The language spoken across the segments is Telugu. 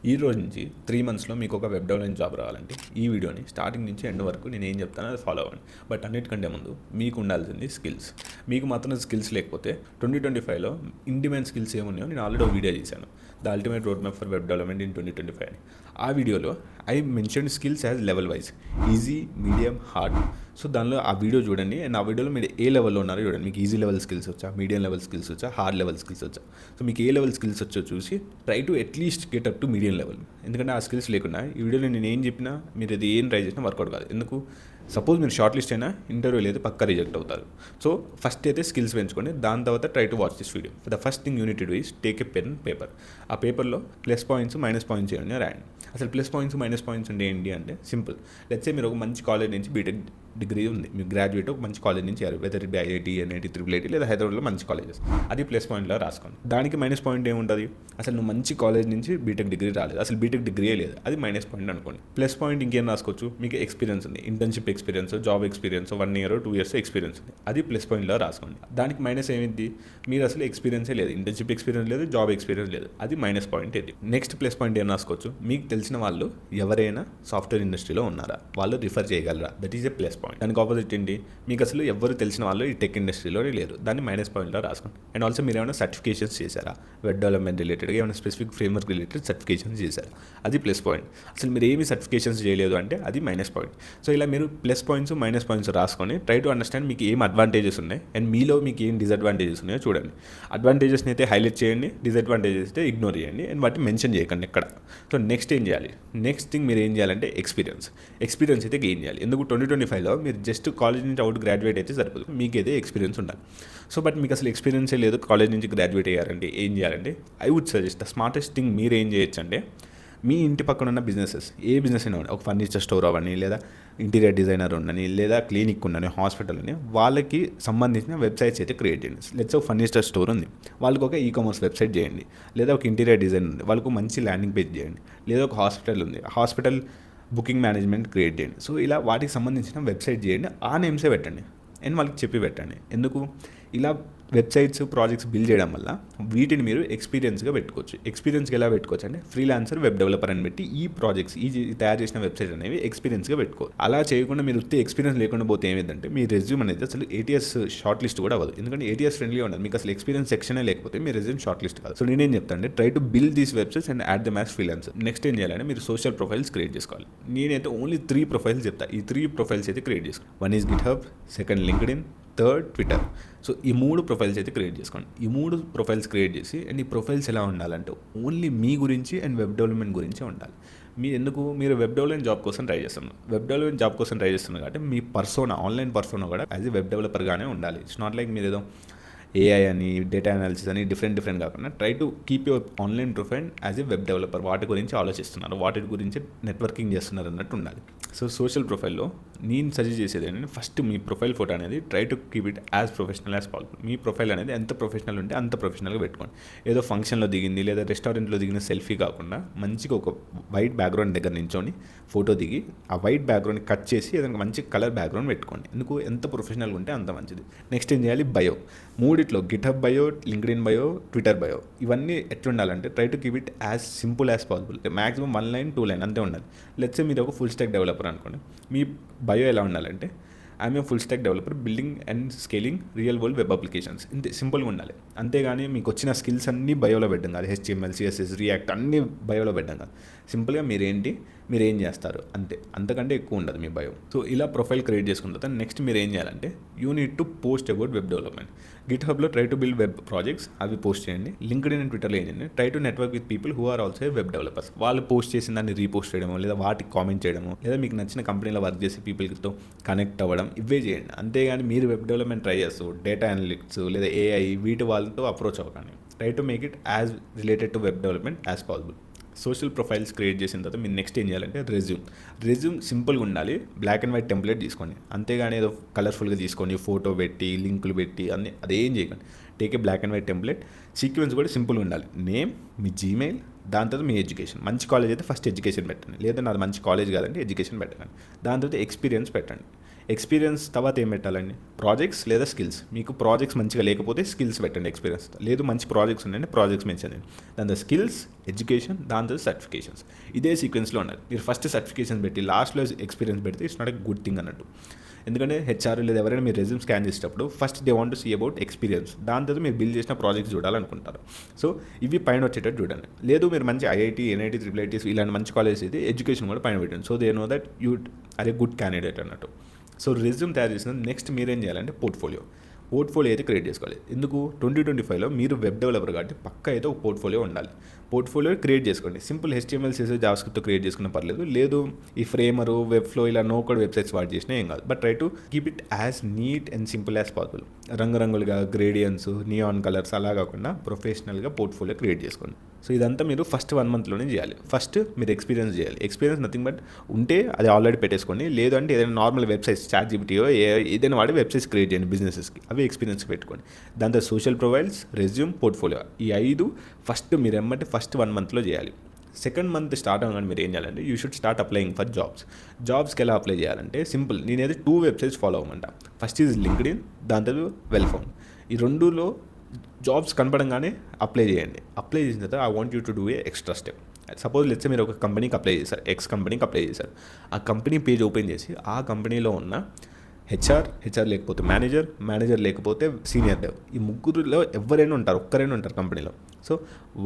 ఈ రోజు నుంచి 3 మంత్స్‌లో మీకు ఒక వెబ్ డెవలప్‌మెంట్ జాబ్ రావాలంటే ఈ వీడియోని స్టార్టింగ్ నుంచి ఎండ్ వరకు నేను ఏం చెప్తానో అది ఫాలో అవ్వండి. బట్ అన్నిటికంటే ముందు మీకు ఉండాల్సింది స్కిల్స్. మీకు మాత్రం స్కిల్స్ లేకపోతే 2025లో ఇన్ డిమాండ్ స్కిల్స్ ఏమున్నాయో నేను ఆల్రెడీ ఒక వీడియో చేశాను. The ultimate road map for web development in 2025 అని. ఆ వీడియోలో I mentioned skills as level wise easy, medium, hard. So దానిలో ఆ వీడియో చూడండి అండ్ ఆ వీడియోలో మీరు ఏ లెవెల్లో ఉన్నారో చూడండి. మీకు ఈజీ లెవెల్ స్కిల్స్ వచ్చా, మీడియం లెవెల్ స్కిల్స్ వచ్చా, హార్డ్ లెవెల్ స్కిల్స్ వచ్చా. సో మీకు ఏ లెవెల్ స్కిల్స్ వచ్చో చూసి try to at least get up to medium level. ఎందుకంటే ఆ స్కిల్స్ లేకుండా ఈ వీడియోలో నేను ఏం చెప్పినా మీరు అది ఏం ట్రై చేసినా వర్కౌట్ కాదు. ఎందుకు? సపోజ్ మీరు షార్ట్ లిస్ట్ అయినా ఇంటర్వ్యూ లేదు పక్కా రిజెక్ట్ అవుతారు. సో ఫస్ట్ అయితే స్కిల్స్ పెంచుకోండి. దాని తర్వాత try to watch this video. The first thing unit to is take a pen paper. ఆ పేపర్లో ప్లస్ పాయింట్స్ మైనస్ పాయింట్స్ చేయండి రాయండి. అసలు ప్లస్ పాయింట్స్ మైనస్ పాయింట్స్ అంటే ఏంటి అంటే సింపుల్. లెట్స్ సే మీరు ఒక మంచి కాలేజ్ నుంచి బీటెక్ డిగ్రీ ఉంది, మీరు గ్రాడ్యుయేట్ ఒక మంచి కాలేజ్ నుంచి అయ్యారు, whether it be IIT, NIT, triple IT లేదా హైదరాబాద్లో మంచి కాలేజెస్. అది ప్లస్ పాయింట్లో రాసుకోండి. దానికి మైనస్ పాయింట్ ఏముంటుంది? అసలు నువ్వు మంచి కాలేజ్ నుంచి బీటెక్ డిగ్రీ రాలేదు, అసలు బీటెక్ డిగ్రీయే లేదు, అది మైనస్ పాయింట్ అనుకోండి. ప్లస్ పాయింట్ ఇంకేం రాసుకోవచ్చు? మీకు ఎక్స్పీరియన్స్ ఉంది, internship experience, job experience, 1 year 2 years experience ఉంది, అది ప్లస్ పాయింట్లో రాసుకోండి. దానికి మైనస్ ఏమిటి? మీరు అసలు ఎక్స్పీరియన్సే లేదు, ఇంటర్న్షిప్ ఎక్స్పీరియన్స్ లేదు, జాబ్ ఎక్స్పీరియన్స్ లేదు, అది మైనస్ పాయింట్. ఇది నెక్స్ట్ ప్లస్ పాయింట్ ఏం రాసుకోవచ్చు? మీకు తెలిసిన వాళ్ళు ఎవరైనా సాఫ్ట్వేర్ ఇండస్ట్రీలో ఉన్నారా, వాళ్ళు రిఫర్ చేయగలరా, that is a plus point. దానికి ఆపోజిట్ ఏంటి? మీకు అసలు ఎవరు తెలిసిన వాళ్ళు ఈ టెక్ ఇండస్ట్రీలోనే లేరు, దాన్ని మైనస్ పాయింట్లో రాసుకోండి. అండ్ ఆల్సో మీరు ఏమైనా సర్టిఫికేషన్స్ చేశారా, వెబ్ డెవలప్మెంట్ రిలేటెడ్గా ఏమైనా స్పెసిఫిక్ ఫ్రేమ్వర్క్ రిలేటెడ్ సర్టిఫికేషన్స్ చేశారా, అది ప్లస్ పాయింట్. అసలు మీరు ఏమి సర్టిఫికేషన్స్ చేయలేదు అంటే అది మైనస్ పాయింట్. సో ఇలా మీరు ప్లస్ పాయింట్స్ మైనస్ పాయింట్స్ రాసుకొని ట్రై టు అండర్స్టాండ్ మీకు ఏం అడ్వాంటేజెస్ ఉన్నాయి అండ్ మీలో మీకు ఏం డిసడ్వాంటేజెస్ ఉన్నాయో చూడండి. అడ్వాంటేజెస్ని అయితే హైలైట్ చేయండి, డిసడ్వాంటేజెస్ అయితే ఇగ్నోర్ చేయండి అండ్ వాటిని మెన్షన్ చేయకండి ఎక్కడ. సో నెక్స్ట్ ఏం చేయాలి? నెక్స్ట్ థింగ్ మీరు ఏం చేయాలంటే ఎక్స్పీరియన్స్ అయితే గెయిన్ చేయాలి. ఎందుకు 2025లో మీరు జస్ట్ కాలేజ్ నుంచి అవుట్ గ్రాడ్యుయేట్ అయితే సరిపోదు, మీకు అయితే ఎక్స్పీరియన్స్ ఉండాలి. సో బట్ మీకు అసలు ఎక్స్పీరియన్సే లేదు, కాలేజ్ నుంచి గ్రాడ్యుయేట్ అయ్యారంటే ఏం చేయాలంటే I would suggest the smartest thing మీరు ఏం చేయొచ్చు అంటే మీ ఇంటి పక్కన ఉన్న బిజినెసెస్, ఏ బిజినెస్ అయినా ఒక ఫర్నిచర్ స్టోర్ అవ్వని, లేదా ఇంటీరియర్ డిజైనర్ ఉండని, లేదా క్లినిక్ ఉండని, హాస్పిటల్ అని, వాళ్ళకి సంబంధించిన వెబ్సైట్స్ అయితే క్రియేట్ చేయండి. లెట్స్ ఒక ఫర్నిచర్ స్టోర్ ఉంది, వాళ్ళకి ఒక ఈకామర్స్ వెబ్సైట్ చేయండి. లేదా ఒక ఇంటీరియర్ డిజైన్ ఉంది, వాళ్ళకు మంచి ల్యాండింగ్ పేజ్ చేయండి. లేదా ఒక హాస్పిటల్ ఉంది, హాస్పిటల్ బుకింగ్ మేనేజ్మెంట్ క్రియేట్ చేయండి. సో ఇలా వాటికి సంబంధించిన వెబ్సైట్ చేయండి, ఆ నేమ్సే పెట్టండి అండ్ వాళ్ళకి చెప్పి పెట్టండి. ఎందుకు? ఇలా వెబ్సైట్స్ ప్రాజెక్ట్స్ బిల్డ్ చేయడం వల్ల వీటిని మీరు ఎక్స్పీరియన్స్గా పెట్టుకోవచ్చు. ఎక్స్పీరియన్స్గా ఎలా పెట్టుకోవచ్చు అంటే ఫ్రీలాన్సర్ వెబ్ డెవలపర్ అని పెట్టి ఈ ప్రాజెక్ట్స్ తయారు చేసిన వెబ్సైట్ అనేవి ఎక్స్పీరియన్స్గా పెట్టుకోవచ్చు. అలా చేయకుండా మీరు ఎక్స్పీరియన్స్ లేకుండా పోతే ఏమైందంటే మీ రెజ్యూమ్ అనేది అసలు ఏటీఎస్ షార్ట్ లిస్ట్ కూడా అవ్వదు. ఎందుకంటే ఏటీఎస్ ఫ్రెండ్లీ ఉండదు, మీకు అసలు ఎక్స్పీరియన్స్ సెక్షనే లేకపోతే మీ రెజ్యూమ్ షార్ట్ లిస్ట్ కాదు. సో నేనేం చెప్తాను అంటే try to build these websites and add them as freelancer. Next ఏం చేయాలంటే మీరు సోషల్ ప్రొఫైల్స్ క్రియేట్ చేసుకోవాలి. నేనైతే ఓన్లీ 3 ప్రొఫైల్స్ చెప్తాను. ఈ 3 ప్రొఫైల్స్ అయితే క్రియేట్ చేసుకోండి. 1 is GitHub, second LinkedIn, third Twitter. So ఈ 3 ప్రొఫైల్స్ అయితే క్రియేట్ చేసుకోండి. ఈ 3 ప్రొఫైల్స్ క్రియేట్ చేసి అండ్ ఈ ప్రొఫైల్స్ ఎలా ఉండాలంటే ఓన్లీ మీ గురించి అండ్ వెబ్ డెవలప్మెంట్ గురించే ఉండాలి. మీరు వెబ్ డెవలప్మెంట్ జాబ్ కోసం ట్రై చేస్తున్నారు, కాబట్టి మీ పర్సోనా, ఆన్లైన్ పర్సోనా కూడా యాజ్ ఎ వెబ్ డెవలపర్గానే ఉండాలి. ఇట్స్ నాట్ లైక్ మీరు ఏదో ఏఐ అని, డేటా అనాలిసిస్ అని డిఫరెంట్ కాకుండా try to keep your online profile as a web developer. వాటి గురించి ఆలోచిస్తున్నారు, వాటి గురించి నెట్వర్కింగ్ చేస్తున్నారు అన్నట్టు ఉండాలి. సో సోషల్ ప్రొఫైల్లో నేను సజెస్ట్ చేసేది ఏంటంటే ఫస్ట్ మీ ప్రొఫైల్ ఫోటో అనేది try to keep it as professional as possible. Me profile అనేది ఎంత ప్రొఫెషనల్ ఉంటే అంత ప్రొఫెషనల్గా పెట్టుకోండి. ఏదో ఫంక్షన్లో దిగింది లేదా రెస్టారెంట్లో దిగిన సెల్ఫీ కాకుండా మంచిగా ఒక వైట్ బ్యాక్గ్రౌండ్ దగ్గర నించొని ఫోటో దిగి ఆ వైట్ బ్యాక్గ్రౌండ్ కట్ చేసి ఏదైనా మంచి కలర్ బ్యాక్గ్రౌండ్ పెట్టుకోండి. ఎందుకు? ఎంత ప్రొఫెషనల్గా ఉంటే అంత మంచిది. నెక్స్ట్ ఏం చేయాలి? బయో. మూడిట్లో GitHub bio, LinkedIn bio, Twitter bio, ఇవన్నీ ఎట్లుండాలంటే try to keep it as simple as possible. Maximum 1 line 2 line అంతే ఉండాలి. లెట్స్ సే మీరు ఒక ఫుల్ స్టాక్ డెవలపర్ అనుకోండి, మీ బయో ఎలా ఉండాలంటే I'm a full stack developer building and scaling real world web applications. ఇంతే సింపుల్గా ఉండాలి. అంతేగాని మీకు వచ్చిన స్కిల్స్ అన్నీ బయోలో పెట్టడం కాదు. HTML, CSS, రియాక్ట్ అన్నీ బయోలో పెట్టడం కాదు. సింపుల్గా మీరు ఏం చేస్తారు అంతే, అంతకంటే ఎక్కువ ఉండదు మీ బయో. సో ఇలా ప్రొఫైల్ క్రియేట్ చేసుకున్న తర్వాత నెక్స్ట్ మీరు ఏం చేయాలంటే you need to post about web development. గిట్హబ్లో try to build web projects, అవి పోస్ట్ చేయండి. లింక్డ్ఇన్ అండ్ ట్విట్టర్లో ఏం చేయండి? Try to network with people who are also web developers. వాళ్ళు పోస్ట్ చేసిన దాన్ని రీపోస్ట్ చేయడమో, లేదా వాటికి కామెంట్ చేయడమో, లేదా మీకు నచ్చిన కంపెనీలో వర్క్ చేసే పీపుల్తో కనెక్ట్ అవ్వడం, ఇవే చేయండి. అంతేగాని మీరు వెబ్ డెవలప్మెంట్ ట్రై చేస్తూ డేటా అనలిటిక్స్ లేదా ఏఐ వీటి వాళ్ళతో అప్రోచ్ అవ్వకండి. Try to make it as related to web development as possible. Social profiles create చేసిన తర్వాత మీరు నెక్స్ట్ ఏం చేయాలంటే రెజ్యూమ్ సింపుల్గా ఉండాలి. బ్లాక్ అండ్ వైట్ టెంప్లెట్ తీసుకోండి, అంతేగాని ఏదో కలర్ఫుల్గా తీసుకోండి, ఫోటో పెట్టి లింకులు పెట్టి అన్నీ అదేం చేయకండి. Take a black and white template. Sequence కూడా సింపుల్గా ఉండాలి. నేమ్, మీ జీమెయిల్, దాని తర్వాత మీ ఎడ్యుకేషన్. మంచి కాలేజ్ అయితే ఫస్ట్ ఎడ్యుకేషన్ పెట్టండి, లేదా నాది మంచి కాలేజ్ కాదంటే ఎడ్యుకేషన్ పెట్టండి. దాని తర్వాత ఎక్స్పీరియన్స్ పెట్టండి. ఎక్స్పీరియన్స్ తర్వాత ఏం పెట్టాలండి, ప్రాజెక్ట్స్ లేదా స్కిల్స్. మీకు ప్రాజెక్ట్స్ మంచిగా లేకపోతే స్కిల్స్ పెట్టండి, ఎక్స్పీరియన్స్ లేదు మంచి ప్రాజెక్ట్స్ ఉన్నాయంటే ప్రాజెక్ట్స్ మెన్షన్ చేయండి. దాని స్కిల్స్, ఎడ్యుకేషన్, దాని తర్వాత సర్టిఫికేషన్స్. ఇదే సీక్వెన్స్లో ఉండాలి. మీరు ఫస్ట్ సర్టిఫికేషన్ పెట్టి లాస్ట్లో ఎక్స్పీరియన్స్ పెడితే it's not a good thing అన్నట్టు. ఎందుకంటే హెచ్ఆర్ లేదా ఎవరైనా మీరు రెజ్యూమ్ స్కాన్ చేసేటప్పుడు first they want to see about experience, దాని తర్వాత మీరు బిల్డ్ చేసిన ప్రాజెక్ట్స్ చూడాలనుకుంటారు. సో ఇవి పైన వచ్చేటట్టు చూడండి. లేదు మీరు మంచి ఐఐటీ, ఎన్ఐటీ, ట్రిపుల్ ఇలాంటి మంచి కాలేజెస్ అయితే ఎడ్యుకేషన్ కూడా పైన పెట్టండి. So they know that you are a good candidate అన్నట్టు. సో రెజ్యూమ్ తయారు చేసిన నెక్స్ట్ మీరేం చేయాలంటే పోర్ట్ఫోలియో అయితే క్రియేట్ చేసుకోవాలి. ఎందుకు 2025లో మీరు వెబ్ డెవలపర్ కాబట్టి పక్కా అయితే ఒక పోర్ట్ఫోలియో ఉండాలి. పోర్ట్ఫోలియో క్రియేట్ చేసుకోండి. సింపుల్ HTML, CSS, జావాస్క్రిప్ట్తో క్రియేట్ చేసుకున్న పర్లేదు. లేదు ఈ ఫ్రేమరు, వెబ్ఫ్లో ఇలా నో కోడ్ వెబ్సైట్స్ వాడి చేసినా ఏం కాదు. But try to keep it as neat and simple as possible. రంగురంగులుగా గ్రేడియన్స్, నియాన్ కలర్స్ అలా కాకుండా ప్రొఫెషనల్గా పోర్ట్ఫోలియో క్రియేట్ చేసుకోండి. సో ఇదంతా మీరు ఫస్ట్ 1 మంత్లోనే చేయాలి. ఫస్ట్ మీరు ఎక్స్పీరియన్స్ చేయాలి. ఎక్స్పీరియన్స్ నథింగ్ బట్ ఉంటే అది ఆల్రెడీ పెట్టేసుకోండి. లేదు అంటే ఏదైనా నార్మల్ వెబ్సైట్స్, ChatGPT ఏదైనా వాడి వెబ్సైట్స్ క్రియేట్ చేయండి బిజినెసెస్కి, అవి ఎక్స్పీరియన్స్ పెట్టుకోండి. దాంతో సోషల్ ప్రొఫైల్స్, రెజ్యూమ్, పోర్ట్ఫోలియో, ఈ 5 ఫస్ట్ మీరు ఏమంటే ఫస్ట్ 1 మంత్లో చేయాలి. సెకండ్ మంత్ స్టార్ట్ అవ్వగానే మీరు ఏం చేయాలంటే you should start applying for జాబ్స్కి ఎలా అప్లై చేయాలంటే సింపుల్. నేనైతే 2 వెబ్సైట్స్ ఫాలో అవ్వమంట. ఫస్ట్ ఈజ్ లింక్డ్ఇన్, దాని తర్వాత వెల్ఫౌండ్. ఈ రెండులో జాబ్స్ కనపడంగానే అప్లై చేయండి. అప్లై చేసిన తర్వాత I want you to do a extra step. Suppose let's మీరు ఒక కంపెనీకి అప్లై చేశారు, ఎక్స్ కంపెనీకి అప్లై చేశారు. ఆ కంపెనీ పేజ్ ఓపెన్ చేసి ఆ కంపెనీలో ఉన్న హెచ్ఆర్ లేకపోతే మేనేజర్ లేకపోతే సీనియర్ డెవ్, ఈ ముగ్గురులో ఒక్కరైనా ఉంటారు కంపెనీలో. సో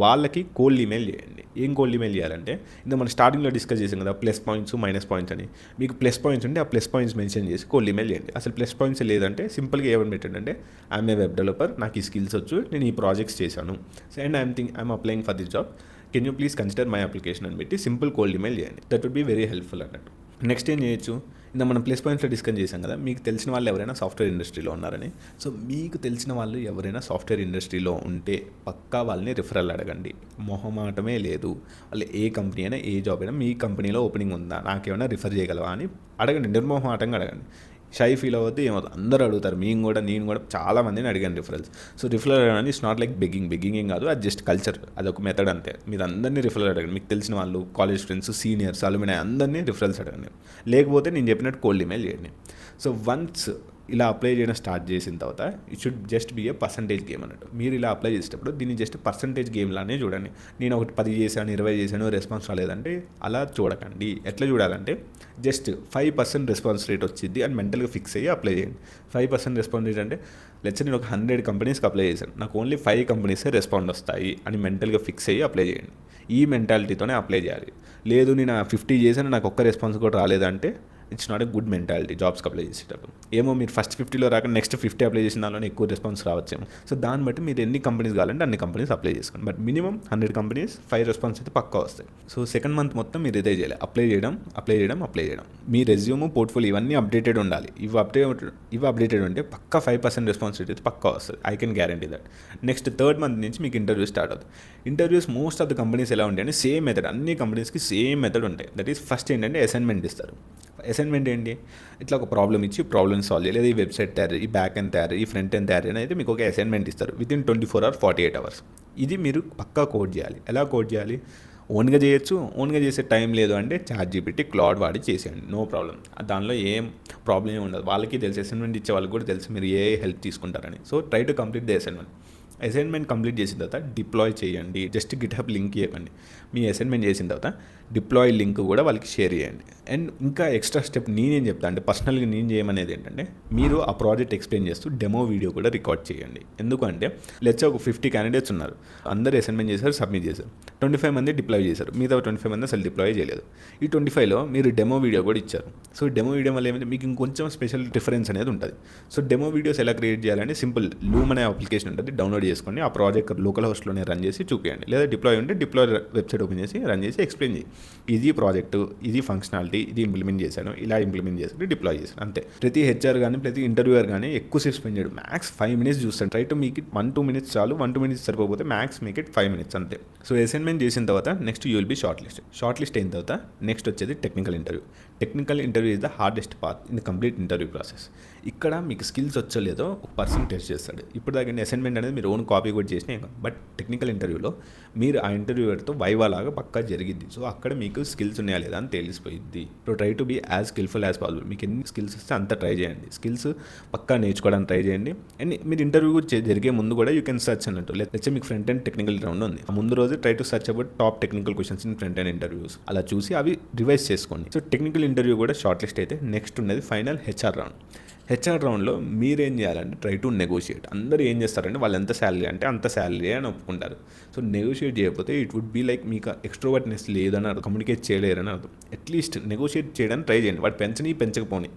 వాళ్ళకి కోల్డ్ ఈమెయిల్ చేయండి. ఏం కోల్డ్ ఈమెయిల్ చేయాలంటే ఇంత మనం స్టార్టింగ్లో డిస్కస్ చేసాం కదా, ప్లస్ పాయింట్స్, మైనస్ పాయింట్స్ అని. మీకు ప్లస్ పాయింట్స్ ఉంటే ఆ ప్లస్ పాయింట్స్ మెన్షన్ చేసి కోల్డ్ ఈమెయిల్ చేయండి. అసలు ప్లస్ పాయింట్స్ లేదంటే సింపుల్గా ఏమని పెట్టండి, ఐఎమ్ ఏ వెబ్ డెవలపర్, నాకు ఈ స్కిల్స్ వచ్చు, నేను ఈ ప్రాజెక్ట్స్ చేశాను, and I'm applying for this job, can you please consider my application అని పెట్టి సింపుల్ కోల్డ్ ఈమెయిల్ చేయండి. That would be very helpful అన్నట్టు. నెక్స్ట్ ఏం చేయొచ్చు, ఇంత మనం ప్లస్ పాయింట్స్లో డిస్కస్ చేసాం కదా, మీకు తెలిసిన వాళ్ళు ఎవరైనా సాఫ్ట్వేర్ ఇండస్ట్రీలో ఉన్నారని. సో మీకు తెలిసిన వాళ్ళు ఎవరైనా సాఫ్ట్వేర్ ఇండస్ట్రీలో ఉంటే పక్కా వాళ్ళని రిఫరల్ అడగండి. మొహమాటమే లేదు. వాళ్ళు ఏ కంపెనీ అయినా, ఏ జాబ్ అయినా, మీ కంపెనీలో ఓపెనింగ్ ఉందా, నాకేమైనా రిఫర్ చేయగలవా అని అడగండి. నిర్మోహమాటంగా అడగండి. షై ఫీల్ అవ్వద్దు, ఏమవుతుంది, అందరూ అడుగుతారు. నేను కూడా చాలా మందిని అడిగాను రిఫరల్స్. సో రిఫరల్ అడగడానికి ఇట్స్ నాట్ లైక్ బెగ్గింగ్ ఏం కాదు, అది జస్ట్ కల్చర్, అదొక మెథడ్ అంతే. మీరు అందరినీ రిఫరల్ అడగండి. మీకు తెలిసిన వాళ్ళు, కాలేజ్ ఫ్రెండ్స్, సీనియర్స్, అలుమినాయి అందరినీ రిఫరల్స్ అడగండి. లేకపోతే నేను చెప్పినట్టు కోల్డ్ ఈమెయిల్ చేయండి. సో వన్స్ ఇలా అప్లై చేయడం స్టార్ట్ చేసిన తర్వాత it should just be A percentage game అన్నట్టు. మీరు ఇలా అప్లై చేసేటప్పుడు దీన్ని జస్ట్ పర్సంటేజ్ గేమ్ లానే చూడండి. నేను ఒకటి 10 చేశాను, 20 చేశాను, రెస్పాన్స్ రాలేదంటే అలా చూడకండి. ఎట్లా చూడాలంటే జస్ట్ 5% రెస్పాన్స్ రేట్ వచ్చింది అని మెంటల్గా ఫిక్స్ అయ్యి అప్లై చేయండి. 5% రెస్పాన్స్ రేట్ అంటే లెట్స్ నేను ఒక 100 కంపెనీస్కి అప్లై చేశాను, నాకు ఓన్లీ 5 కంపెనీసే రెస్పాండ్ వస్తాయి అని మెంటల్గా ఫిక్స్ అయ్యి అప్లై చేయండి. ఈ మెంటాలిటీతోనే అప్లై చేయాలి. లేదు నేను 50 చేశాను, నాకు ఒక్క రెస్పాన్స్ కూడా రాలేదంటే it's not a good mentality జాబ్స్కి అప్లై చేసేటప్పుడు. ఏమో మీరు ఫస్ట్ 50లో రాక నెక్స్ట్ 50 అప్లై చేసిన దానిలోనే ఎక్కువ రెస్పాన్స్ రావచ్చేమో. సో దాన్ని బట్టి మీరు ఎన్ని కంపెనీస్ కావాలంటే అన్ని కంపెనీస్ అప్లై చేసుకోండి. బట్ మినిమం 100 కంపెనీస్ 5 రెస్పాన్స్ అయితే పక్కా వస్తాయి. సో సెకండ్ మంత్ మొత్తం మీరు ఇదే చేయాలి, అప్లై చేయడం. మీ రెజ్యూమ్, పోర్ట్ఫోలియో ఇవన్నీ అప్డేటెడ్ ఉండాలి. ఇవి అప్డేటెడ్ ఉంటే పక్కా 5% రెస్పాన్స్ రేట్ అయితే పక్కా వస్తుంది. I can guarantee that. Next third month నుంచి మీకు ఇంటర్వ్యూస్ స్టార్ట్ అవుతుంది. Interviews most of the companies ఎలా ఉంటాయి అంటే సేమ్ మెథడ్, అన్ని కంపెనీస్కి సేమ్ మెథడ్ ఉంటాయి. దట్ ఈస్ ఫస్ట్ ఏంటంటే అసైన్మెంట్ ఇస్తారు. అసైన్మెంట్ ఏంటి, ఇట్లా ఒక ప్రాబ్లం ఇచ్చి ప్రాబ్లమ్ సాల్వ్ చేయాలి. ఈ వెబ్సైట్ తయారు, ఈ బ్యాక్ ఎండ్ తయారు, ఈ ఫ్రంట్ ఎండ్ తయారు అనేది మీకు ఒక అసైన్మెంట్ ఇస్తారు వితిన్ 24 or 48 hours. ఇది మీరు పక్కా కోడ్ చేయాలి. ఎలా కోడ్ చేయాలి, ఓన్గా చేయొచ్చు. ఓన్గా చేసే టైం లేదు అంటే ChatGPT, క్లౌడ్ వాడి చేసేయండి, నో ప్రాబ్లం. దానిలో ఏం ప్రాబ్లం ఉండదు. వాళ్ళకి తెలుసు, అసైన్మెంట్ ఇచ్చే వాళ్ళకి కూడా తెలుసు మీరు ఏ హెల్ప్ తీసుకుంటారని. So try to complete the assignment complete చేసిన తర్వాత డిప్లాయ్ చేయండి. జస్ట్ గిట్హబ్ లింక్ ఇవ్వండి. మీ అసైన్మెంట్ చేసిన తర్వాత డిప్లాయ్ లింక్ కూడా వాళ్ళకి షేర్ చేయండి. అండ్ ఇంకా ఎక్స్ట్రా స్టెప్ నేనేం చెప్తాను అంటే పర్సనల్గా నేను చేయమనేది ఏంటంటే మీరు ఆ ప్రాజెక్ట్ ఎక్స్ప్లెయిన్ చేస్తూ డెమో వీడియో కూడా రికార్డ్ చేయండి. ఎందుకంటే లెట్స్ ఒక 50 క్యాండిడేట్స్ ఉన్నారు, అందరూ అసైన్మెంట్ చేశారు, సబ్మిట్ చేశారు, 25 మంది డిప్లాయ్ చేశారు, మిగతా 25 మంది అసలు డిప్లాయ్ చేయలేదు. ఈ 25లో మీరు డెమో వీడియో కూడా ఇచ్చారు. సో డెమో వీడియో వల్ల ఏమంటే మీకు ఇంకొంచెం స్పెషల్ డిఫరెన్స్ అనేది ఉంటుంది. సో డెమో వీడియోస్ ఎలా క్రియేట్ చేయాలంటే సింపుల్, లూమ్ అనే అప్లికేషన్ ఉంటుంది, డౌన్లోడ్ చేసుకొని ఆ ప్రాజెక్ట్ లోకల్ హోస్ట్లోనే రన్ చేసి చూపించండి. లేదా డిప్లాయ్ ఉంటే డిప్లాయ్ వెబ్సైట్ ఓపెన్ చేసి రన్ చేసి ఎక్స్ప్లెయిన్ చేయి. ఇది ప్రాజెక్టు, ఇది ఫంక్షనాలిటీ, ఇది ఇంప్లిమెంట్ చేశాను, ఇలా ఇంప్లిమెంట్ చేసి డిప్లాయ్ చేశాను, అంతే. ప్రతి హెచ్ఆర్ కానీ ప్రతి ఇంటర్వ్యూయర్ కానీ ఎక్కువసేపు స్పెండ్ చేయడు, మ్యాక్స్ 5 minutes చూస్తాను. Try to make it 1-2 minutes చాలు. 1-2 minutes సరిపోతే మ్యాక్స్ మేక్ ఇట్ 5 minutes అంతే. సో అసైన్మెంట్ చేసిన తర్వాత next you will be short list అయిన తర్వాత నెక్స్ట్ వచ్చేది technical interview. Technical interview is the hardest part in the complete interview process. ఇక్కడ మీకు స్కిల్స్ వచ్చలేదో ఒక పర్సన్ టెస్ట్ చేస్తాడు. ఇప్పుడు దాకా అసైన్మెంట్ అనేది మీరు ఓన్ కాపీ కూడా చేసినా, బట్ టెక్నికల్ ఇంటర్వ్యూలో మీరు ఆ ఇంటర్వ్యూవర్తో వైవా లాగా పక్కా జరిగిద్ది. సో అక్కడ మీకు స్కిల్స్ ఉన్నాయా లేదా అని తెలిసిపోయింది. So try to be as skillful as possible. మీకు ఎన్ని స్కిల్స్ వస్తే అంత ట్రై చేయండి. స్కిల్స్ పక్కా నేర్చుకోవడానికి ట్రై చేయండి. అండ్ మీరు ఇంటర్వ్యూ జరిగే ముందు కూడా యూ కెన్ సర్చ్ అన్నట్టు. లేకపోతే మీకు ఫ్రంట్ అండ్ టెక్నికల్ రౌండ్ ఉంది, ఆ ముందు రోజు try to search about top technical questions in front and interviews. అలా చూసి అవి రివైజ్ చేసుకోండి. సో టెక్నికల్ ఇంటర్వ్యూ కూడా షార్ట్ లిస్ట్ అయితే నెక్స్ట్ ఉన్నది ఫైనల్ హెచ్ఆర్ రౌండ్. హెచ్ఆర్ రౌండ్లో మీరేం చేయాలంటే ట్రై టు నెగోషియేట్. అందరూ ఏం చేస్తారంటే వాళ్ళు ఎంత శాలరీ అంటే అంత శాలరీ అని ఒప్పుకుంటారు. సో నెగోషియేట్ చేయకపోతే ఇట్ వుడ్ బీ లైక్ మీకు ఎక్స్ట్రోవర్ట్నెస్ లేదని అర్థం, కమ్యూనికేట్ చేయలేరని అర్థం. అట్లీస్ట్ నెగోషియేట్ చేయడానికి ట్రై చేయండి. వాడు పెంచకపోని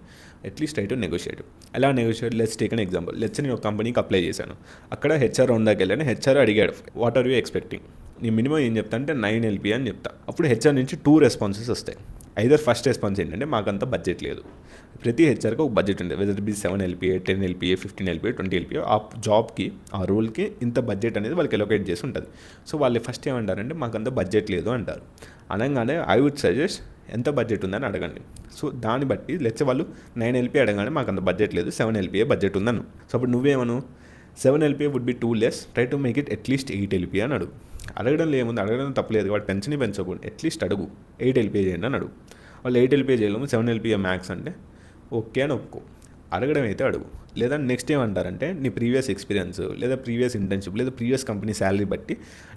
అట్లీస్ట్ ట్రై టు నెగోషియేట్. ఎలా negotiate? Let's take an example. Let's నేను ఒక కంపెనీకి అప్లై చేశాను. అక్కడ హెచ్ఆర్ రౌండ్ దాకా వెళ్ళాను. హెచ్ఆర్ అడిగాడు వాట్ ఆర్ యూ ఎక్స్పెక్టింగ్. నేను మినిమం ఏం చెప్తా అంటే 9 LPA అని చెప్తా. అప్పుడు హెచ్ఆర్ నుంచి 2 రెస్పాన్సెస్ వస్తాయి. ఐదర్ ఫస్ట్ రెస్పాన్స్ ఏంటంటే మాకంత బడ్జెట్ లేదు. ప్రతి హెచ్ఆర్కి ఒక బడ్జెట్ ఉంటుంది. Whether be 7 LPA, 10 LPA, 15 LPA, 20 LPA. ఆ జాబ్కి, ఆ రోల్కి ఇంత బడ్జెట్ అనేది వాళ్ళకి ఎలొకేట్ చేసి ఉంటుంది. సో వాళ్ళు ఫస్ట్ ఏమంటారంటే మాకంత బడ్జెట్ లేదు అంటారు. అనగానే ఐ వుడ్ సజెస్ట్ ఎంత బడ్జెట్ ఉందని అడగండి. సో దాన్ని బట్టి లెట్స్ వాళ్ళు 9 LPA అడగానే మాకు అంత బడ్జెట్ లేదు, 7 LPA బడ్జెట్ ఉందను. సో అప్పుడు నువ్వేమను 7 LPA would be too less, try to make it at least 8 LPA అని అడుగు. అడగడంలో ఏముంది, అడగడం తప్పలేదు. వాడు పెంచకూడదు, అట్లీస్ట్ అడుగు 8 LPA చేయండి అని అడుగు. వాళ్ళు 8 LPA చేయలేము, 7 LPA మ్యాక్స్ అంటే ఓకే అని ఒప్పుకో. అడగడం అయితే అడుగు. లేదా నెక్స్ట్ ఏమంటారంటే నీ ప్రీవియస్ ఎక్స్పీరియన్స్ లేదా ప్రీవియస్ ఇంటర్న్షిప్ లేదా ప్రీవియస్ కంపెనీ శాలరీ బట్టి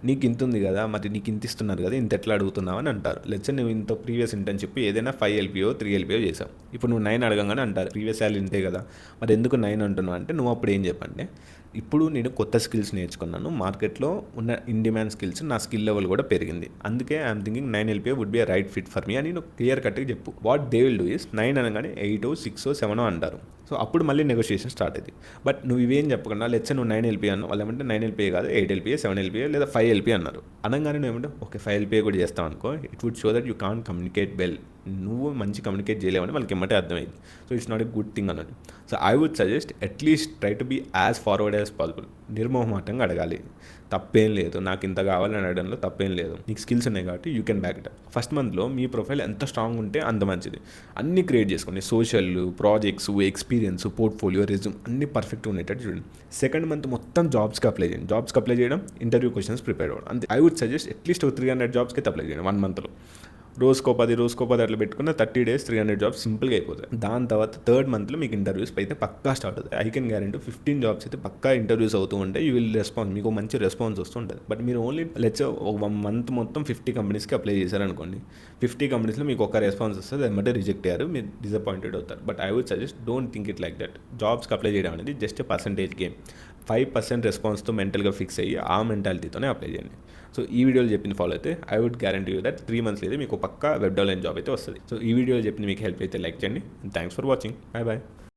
నీకు ఇంత ఉంది కదా, మరి నీకు ఇంత ఇస్తున్నారు కదా, ఇంత ఎట్లా అడుగుతున్నావు అని అంటారు. లెట్స్ నువ్వు ఇంత ప్రీవియస్ ఇంటర్న్షిప్ ఏదైనా 5 LPA 3 LPA చేసావు. ఇప్పుడు నువ్వు 9 అడగంగానే అంటారు ప్రీవియస్ శాలరీ ఇంతే కదా, మరి ఎందుకు 9 అంటున్నావు అంటే నువ్వు అప్పుడు ఏం చెప్పంటే ఇప్పుడు నేను కొత్త స్కిల్స్ నేర్చుకున్నాను, మార్కెట్లో ఉన్న ఇన్ డిమాండ్ స్కిల్స్, నా స్కిల్ లెవెల్ కూడా పెరిగింది, అందుకే I'm thinking 9 LPA would be a right fit for me అని నువ్వు క్లియర్ కట్గా చెప్పు. What they will do is 9 అనగానే 8, 6, 7 అంటారు. సో అప్పుడు మళ్ళీ నెగోషియేషన్ స్టార్ట్ అవుతుంది. బట్ నువ్వు ఇవేం చెప్పకుండా లెట్స్ నువ్వు 9 LPA అన్నావు, వాళ్ళు ఏమంటే 9 LPA కాదు 8 LPA, 7 LPA లేదా 5 LPA అన్నారు. అనగానే నువ్వు ఏమంటే ఓకే 5 LPA కూడా చేస్తావు అనుకో, it would show that you can't communicate well. నువ్వు మంచి కమ్యూనికేట్ చేయలేవని వాళ్ళకి ఏమంటే అర్థమైంది. So it's not a good thing అన్నట్టు. So I would suggest at least try to be as forward as possible. నిర్మోహమాటంగా అడగాలి, తప్పేం లేదు. నాకు ఇంత కావాలని అడగడంలో తప్పేం లేదు. నీకు స్కిల్స్ ఉన్నాయి కాబట్టి you can back it. First మంత్లో మీ ప్రొఫైల్ ఎంత స్ట్రాంగ్ ఉంటే అంత మంచిది. అన్నీ క్రియేట్ చేసుకోండి, social, projects, experience, portfolio, resume అన్నీ పర్ఫెక్ట్గా ఉండేటట్టు చూడండి. సెకండ్ మంత్ మొత్తం జాబ్స్కి అప్లై చేయండి. జాబ్స్కి అప్లై చేయడం, ఇంటర్వ్యూ క్వశ్చన్స్ ప్రిపేర్ అవ్వడం అంతే. ఐ వుడ్ సజెస్ట్ అట్లీస్ట్ 300 జాబ్స్కి అయితే అప్లై చేయండి 1 మంత్లో. రోజుకో 10 అట్లా పెట్టుకున్న 30 days 300 జాబ్స్ సింపుల్గా అయిపోతాయి. దాని తర్వాత థర్డ్ మంత్లో మీకు ఇంటర్వ్యూస్ అయితే పక్కా స్టార్ట్ అవుతుంది. ఐ కెన్ గ్యారెంటీ 15 జాబ్స్ అయితే పక్కా ఇంటర్వ్యూస్ అవుతూ ఉంటాయి. యూ విల్ రెస్పాన్స్, మీకు మంచి రెస్పాన్స్ వస్తుంటుంది. బట్ మీరు ఓన్లీ లెట్స్ ఒక 1 month మొత్తం 50 కంపెనీస్కి అప్లై చేశారనుకోండి, 50 కంపెనీస్లో మీకు ఒక రెస్పాన్స్ వస్తుంది, ఏమంటే రిజెక్ట్ అయ్యారు, మీరు డిసప్పాయింటెడ్ అవుతారు. But I would suggest don't think it like that. జాబ్స్కి అప్లై చేయడం అనేది జస్ట్ పర్సంటేజ్ గేమ్. 5% రెస్పాన్స్తో మెంటల్గా ఫిక్స్ అయ్యి ఆ మెంటాలిటీతోనే అప్లై చేయండి. సో ఈ వీడియోలో చెప్పింది ఫాలో అయితే I would guarantee you that 3 months అయితే మీకు పక్కా వెబ్ డెవలప్మెంట్ జాబ్ అయితే వస్తుంది. సో ఈ వీడియోలో చెప్పింది మీకు హెల్ప్ అయితే లైక్ చేయండి. Thanks for watching. Bye bye.